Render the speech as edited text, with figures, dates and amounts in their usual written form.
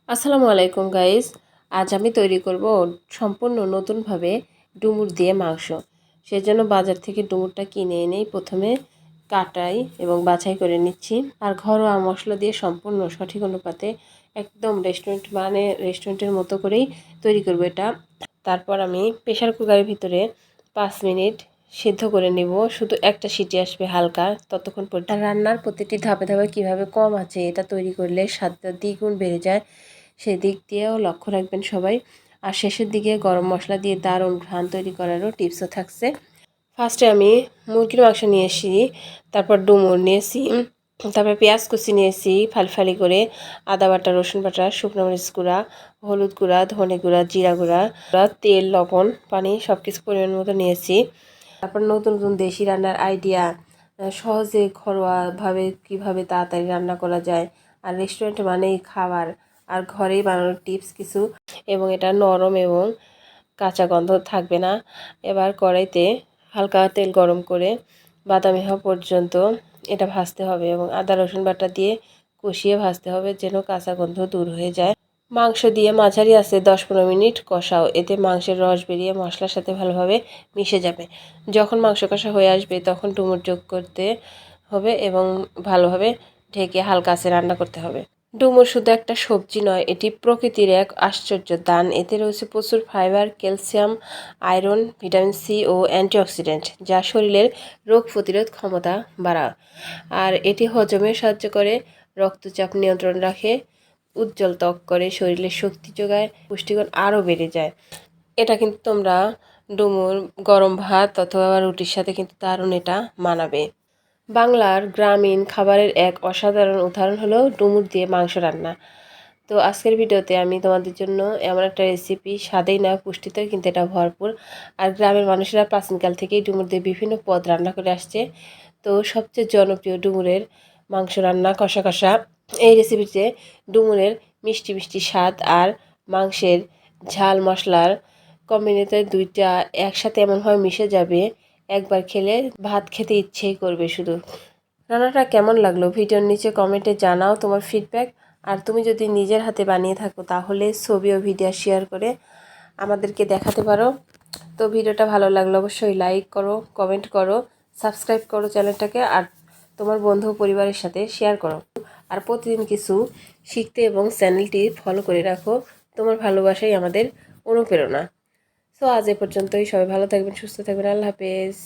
আসসালামু আলাইকুম গাইস। আজ আমি তৈরি করব সম্পূর্ণ নতুনভাবে ডুমুর দিয়ে মাংস। সেজন্য বাজার থেকে ডুমুরটা কিনে এনেই প্রথমে কাটাই এবং বাছাই করে নিচ্ছি। আর ঘরোয়া মশলা দিয়ে সম্পূর্ণ সঠিক অনুপাতে একদম রেস্টুরেন্টের মতো করেই তৈরি করব এটা। তারপর আমি প্রেসার কুকারের ভিতরে 5 মিনিট সিদ্ধ করে নেব। শুধু একটা সিটি আসবে হালকা, ততক্ষণ পর্যন্ত। রান্নার প্রতিটি ধাপে ধাপে কীভাবে কম আছে এটা তৈরি করলে স্বাদটা দ্বিগুণ বেড়ে যায়, সেদিক দিয়েও লক্ষ্য রাখবেন সবাই। আর শেষের দিকে গরম মশলা দিয়ে দারুণ ঘ্রাণ তৈরি করারও টিপসও থাকছে। ফার্স্টে আমি মুরগির মাংস নিয়েছি, তারপর ডুমুর নিয়েছি, তারপর পেঁয়াজ কুচি নিয়েছি ফালি ফালি করে, আদা বাটা, রসুন বাটা, শুকনো মরিচ গুঁড়া, হলুদ গুঁড়া, ধনে গুঁড়া, জিরা গুঁড়া, তেল, লবণ, পানি সব কিছু পরিমাণ মতো নিয়েছি। তারপর নতুন নতুন দেশি রান্নার আইডিয়া, সহজে ঘরোয়াভাবে কীভাবে তাড়াতাড়ি রান্না করা যায়, আর রেস্টুরেন্টে মানেই খাবার, আর ঘরেই বানানোর টিপস কিছু, এবং এটা নরম এবং কাঁচা গন্ধ থাকবে না। এবার কড়াইতে হালকা তেল গরম করে বাদামি হওয়া পর্যন্ত এটা ভাজতে হবে এবং আদা রসুন বাটা দিয়ে কষিয়ে ভাজতে হবে যেন কাঁচা গন্ধ দূর হয়ে যায়। মাংস দিয়ে মাঝারি আছে 10-15 মিনিট কষাও, এতে মাংসের রস বেরিয়ে মশলার সাথে ভালোভাবে মিশে যাবে। যখন মাংস কষা হয়ে আসবে তখন ডুমুর যোগ করতে হবে এবং ভালোভাবে ঢেকে হালকা আঁচে রান্না করতে হবে। ডুমুর শুধু একটা সবজি নয়, এটি প্রকৃতির এক আশ্চর্য দান। এতে রয়েছে প্রচুর fibre, calcium, iron, vitamin C ও অ্যান্টিঅক্সিডেন্ট, যা শরীরের রোগ প্রতিরোধ ক্ষমতা বাড়ায়। আর এটি হজমে সাহায্য করে, রক্তচাপ নিয়ন্ত্রণ রাখে, উজ্জ্বল ত্বক করে, শরীরের শক্তি যোগায়, পুষ্টিগুণ আরও বেড়ে যায়। এটা কিন্তু তোমরা ডুমুর গরম ভাত অথবা রুটির সাথে কিন্তু দারুণ এটা মানাবে। বাংলার গ্রামীণ খাবারের এক অসাধারণ উদাহরণ হলো ডুমুর দিয়ে মাংস রান্না। তো আজকের ভিডিওতে আমি তোমাদের জন্য এমন একটা রেসিপি, স্বাদেই নয় পুষ্টিতেও কিন্তু এটা ভরপুর। আর গ্রামের মানুষেরা প্রাচীনকাল থেকেই ডুমুর দিয়ে বিভিন্ন পদ রান্না করে আসছে। তো সবচেয়ে জনপ্রিয় ডুমুরের মাংস রান্না কষা কষা। এই রেসিপিতে ডুমুরের মিষ্টি মিষ্টি স্বাদ আর মাংসের ঝাল মশলার কম্বিনেশন দুইটা একসাথে এমনভাবে মিশে যাবে, একবার খেলে ভাত খেতে ইচ্ছেই করবে শুধু। রান্নাটা কেমন লাগলো ভিডিওর নিচে কমেন্টে জানাও তোমার ফিডব্যাক। আর তুমি যদি নিজের হাতে বানিয়ে থাকো তাহলে ছবি ও ভিডিও শেয়ার করে আমাদেরকে দেখাতে পারো। তো ভিডিওটা ভালো লাগলে অবশ্যই লাইক করো, কমেন্ট করো, সাবস্ক্রাইব করো চ্যানেলটাকে, আর তোমার বন্ধু পরিবারের সাথে শেয়ার করো। আর প্রতিদিন কিছু শিখতে এবং চ্যানেলটি ফলো করে রাখো। তোমার ভালোবাসাই আমাদের অনুপ্রেরণা। সো আজ এ পর্যন্তই। সবাই ভালো থাকবেন, সুস্থ থাকবেন। আল্লাহ হাফেজ।